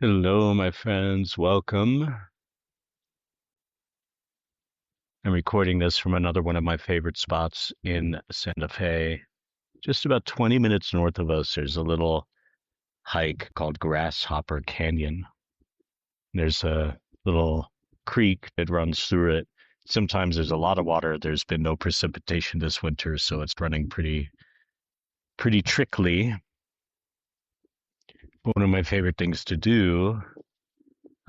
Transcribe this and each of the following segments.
Hello, my friends. Welcome. I'm recording this from another one of my favorite spots in Santa Fe. Just about 20 minutes north of us, there's a little hike called Grasshopper Canyon. There's a little creek that runs through it. Sometimes there's a lot of water. There's been no precipitation this winter, so it's running pretty trickly. One of my favorite things to do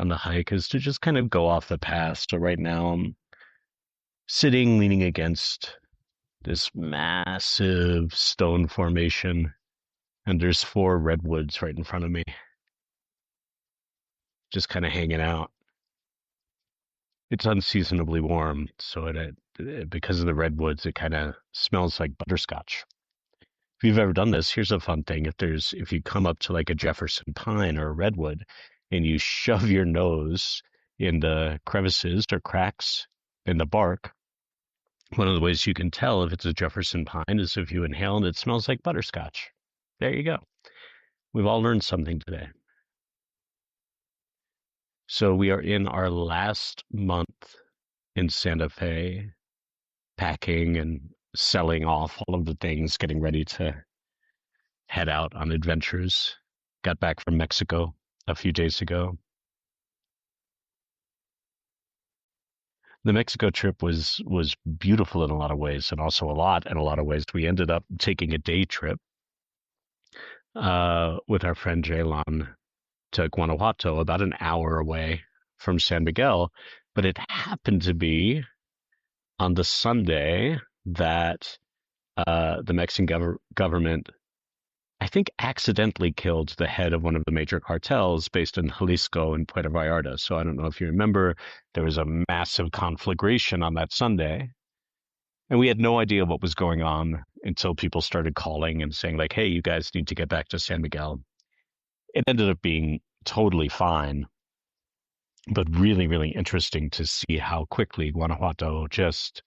on the hike is to just kind of go off the path. So right now I'm sitting leaning against this massive stone formation, and there's four redwoods right in front of me, just kind of hanging out. It's unseasonably warm, so because of the redwoods, it kind of smells like butterscotch. If you've ever done this, here's a fun thing. If you come up to like a Jefferson pine or a redwood and you shove your nose in the crevices or cracks in the bark, one of the ways you can tell if it's a Jefferson pine is if you inhale and it smells like butterscotch. There you go. We've all learned something today. So we are in our last month in Santa Fe, packing and selling off all of the things, getting ready to head out on adventures. Got back from Mexico a few days ago. The Mexico trip was beautiful in a lot of ways, and also a lot in a lot of ways. We ended up taking a day trip with our friend Jaylon to Guanajuato, about an hour away from San Miguel, but it happened to be on the Sunday that the Mexican government, I think, accidentally killed the head of one of the major cartels based in Jalisco and Puerto Vallarta. So I don't know if you remember, there was a massive conflagration on that Sunday, and we had no idea what was going on until people started calling and saying, like, hey, you guys need to get back to San Miguel. It ended up being totally fine, but really, really interesting to see how quickly Guanajuato just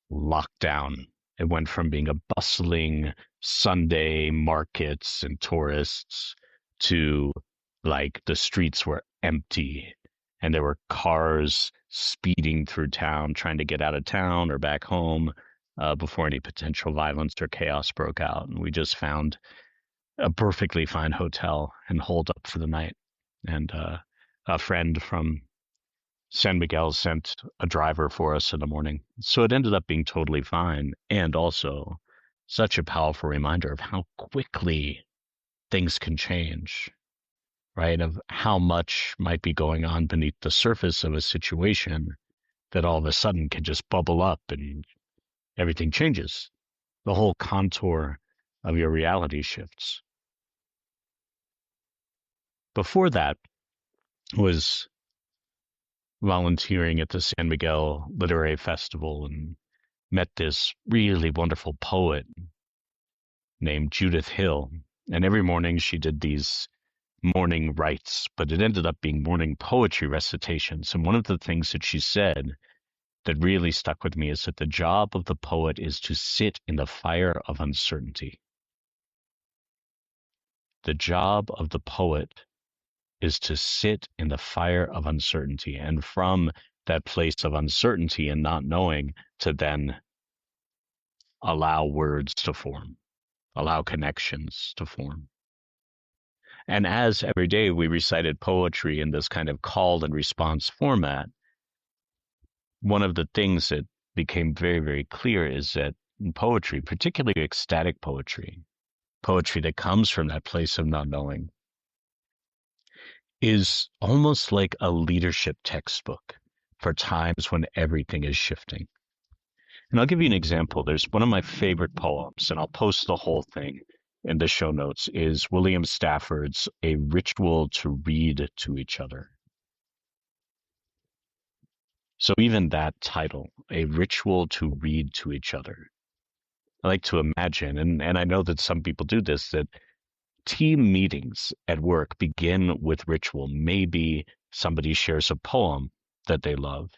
locked down. It went from being a bustling Sunday markets and tourists to like the streets were empty and there were cars speeding through town trying to get out of town or back home before any potential violence or chaos broke out. And we just found a perfectly fine hotel and holed up for the night. And a friend from San Miguel sent a driver for us in the morning. So it ended up being totally fine. And also such a powerful reminder of how quickly things can change, right? Of how much might be going on beneath the surface of a situation that all of a sudden can just bubble up and everything changes. The whole contour of your reality shifts. Before that was volunteering at the San Miguel Literary Festival and met this really wonderful poet named Judith Hill. And every morning she did these morning rites, but it ended up being morning poetry recitations. And one of the things that she said that really stuck with me is that the job of the poet is to sit in the fire of uncertainty. The job of the poet is to sit in the fire of uncertainty, and from that place of uncertainty and not knowing, to then allow words to form, allow connections to form. And as every day we recited poetry in this kind of call and response format, one of the things that became very, very clear is that poetry, particularly ecstatic poetry, poetry that comes from that place of not knowing, is almost like a leadership textbook for times when everything is shifting. And I'll give you an example. There's one of my favorite poems, and I'll post the whole thing in the show notes, is William Stafford's A Ritual to Read to Each Other. So even that title, A Ritual to Read to Each Other, I like to imagine, and I know that some people do this, that team meetings at work begin with ritual. Maybe somebody shares a poem that they love.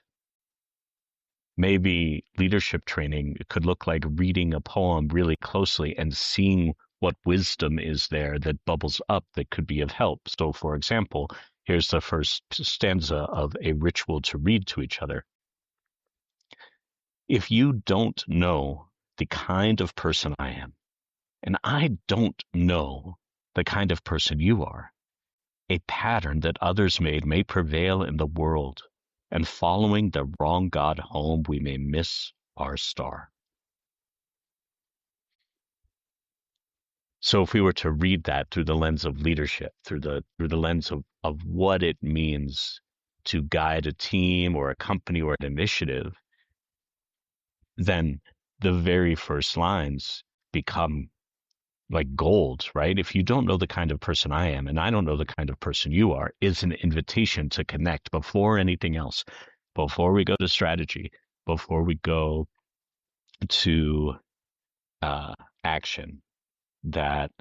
Maybe leadership training could look like reading a poem really closely and seeing what wisdom is there that bubbles up that could be of help. So, for example, Here's the first stanza of a ritual to read to each other. If you don't know the kind of person I am, and I don't know the kind of person you are, a pattern that others made may prevail in the world, and following the wrong God home, we may miss our star. So if we were to read that through the lens of leadership, through the lens of what it means to guide a team or a company or an initiative, then the very first lines become like gold, right? If you don't know the kind of person I am and I don't know the kind of person you are, is an invitation to connect before anything else, before we go to strategy, before we go to uh, action, that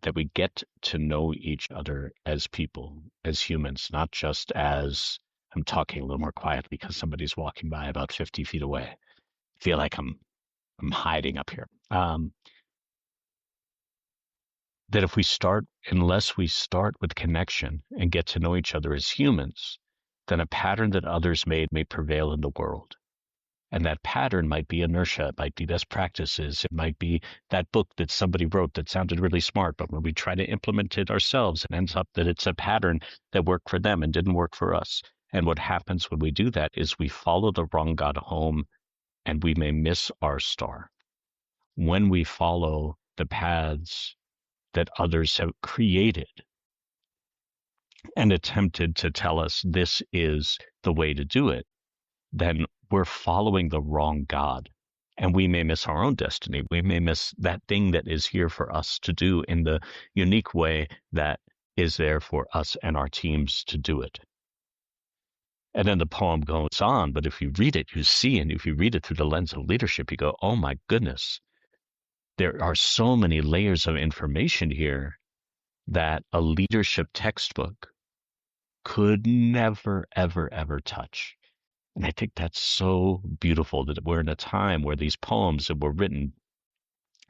that we get to know each other as people, as humans, not just as I'm talking a little more quietly because somebody's walking by about 50 feet away. I feel like I'm hiding up here. That if we start, unless we start with connection and get to know each other as humans, then a pattern that others made may prevail in the world. And that pattern might be inertia, it might be best practices, it might be that book that somebody wrote that sounded really smart, but when we try to implement it ourselves, it ends up that it's a pattern that worked for them and didn't work for us. And what happens when we do that is we follow the wrong God home and we may miss our star. When we follow the paths that others have created and attempted to tell us this is the way to do it, then we're following the wrong God. And we may miss our own destiny. We may miss that thing that is here for us to do in the unique way that is there for us and our teams to do it. And then the poem goes on, but if you read it, you see, and if you read it through the lens of leadership, you go, oh my goodness, there are so many layers of information here that a leadership textbook could never, ever, ever touch. And I think that's so beautiful that we're in a time where these poems that were written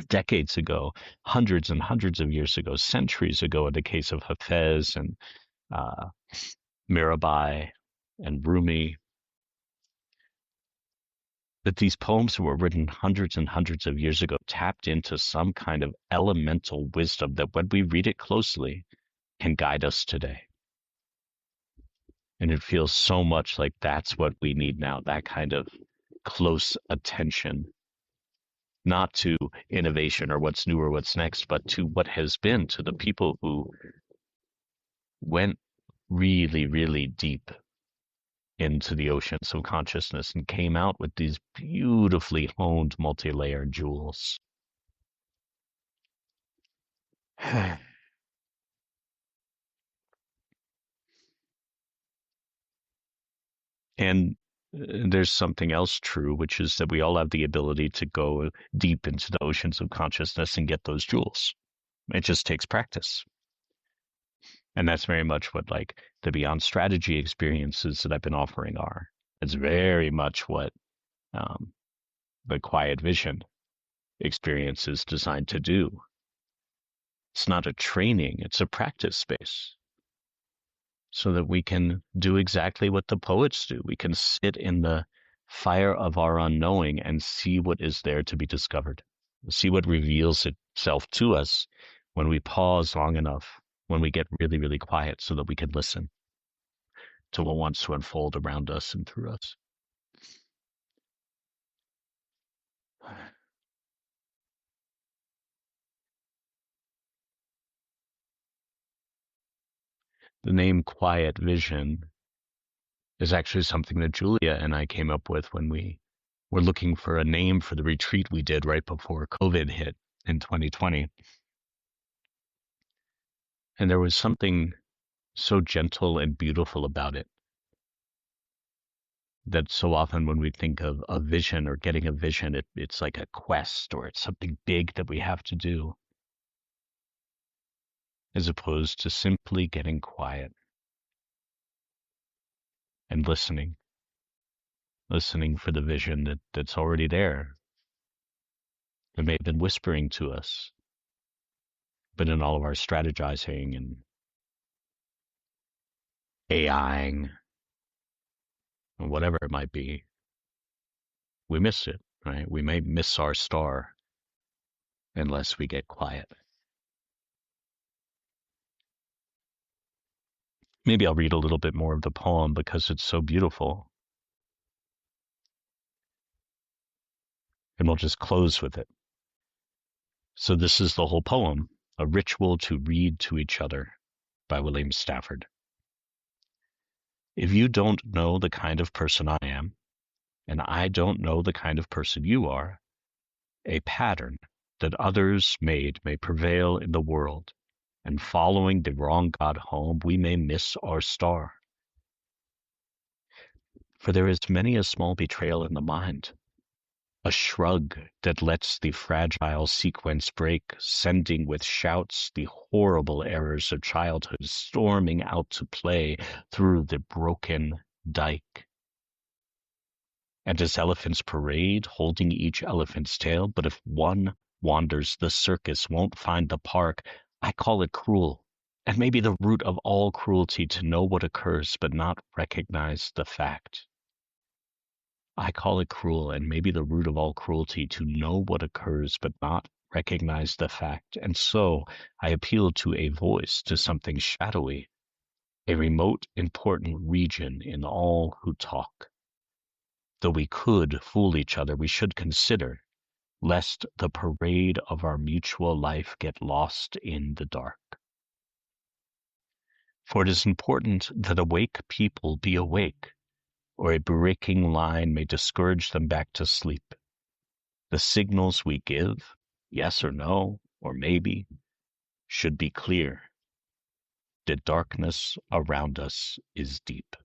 decades ago, hundreds and hundreds of years ago, centuries ago, in the case of Hafez and uh, Mirabai and Rumi, that these poems that were written hundreds and hundreds of years ago tapped into some kind of elemental wisdom that when we read it closely can guide us today. And it feels so much like that's what we need now, that kind of close attention, not to innovation or what's new or what's next, but to what has been, to the people who went really, really deep into the oceans of consciousness and came out with these beautifully honed multi-layered jewels. And there's something else true, which is that we all have the ability to go deep into the oceans of consciousness and get those jewels. It just takes practice. And that's very much what like the beyond strategy experiences that I've been offering are. It's very much what um, the quiet vision experience is designed to do. It's not a training, it's a practice space so that we can do exactly what the poets do. We can sit in the fire of our unknowing and see what is there to be discovered, see what reveals itself to us when we pause long enough, when we get really, really quiet so that we can listen to what wants to unfold around us and through us. The name Quiet Vision is actually something that Julia and I came up with when we were looking for a name for the retreat we did right before COVID hit in 2020. And there was something so gentle and beautiful about it that so often when we think of a vision or getting a vision, it's like a quest or it's something big that we have to do, as opposed to simply getting quiet and listening for the vision that's already there, that may have been whispering to us, but in all of our strategizing and AIing, whatever it might be, we miss it, right? We may miss our star unless we get quiet. Maybe I'll read a little bit more of the poem because it's so beautiful. And we'll just close with it. So this is the whole poem, A Ritual to Read to Each Other by William Stafford. If you don't know the kind of person I am, and I don't know the kind of person you are, a pattern that others made may prevail in the world, and following the wrong God home, we may miss our star. For there is many a small betrayal in the mind, a shrug that lets the fragile sequence break, sending with shouts the horrible errors of childhood storming out to play through the broken dike. And as elephants parade, holding each elephant's tail, but if one wanders, the circus won't find the park. I call it cruel, and maybe the root of all cruelty to know what occurs but not recognize the fact. I call it cruel, and maybe the root of all cruelty to know what occurs but not recognize the fact. And so I appeal to a voice, to something shadowy, a remote, important region in all who talk. Though we could fool each other, we should consider, lest the parade of our mutual life get lost in the dark. For it is important that awake people be awake, or a breaking line may discourage them back to sleep. The signals we give, yes or no, or maybe, should be clear. The darkness around us is deep.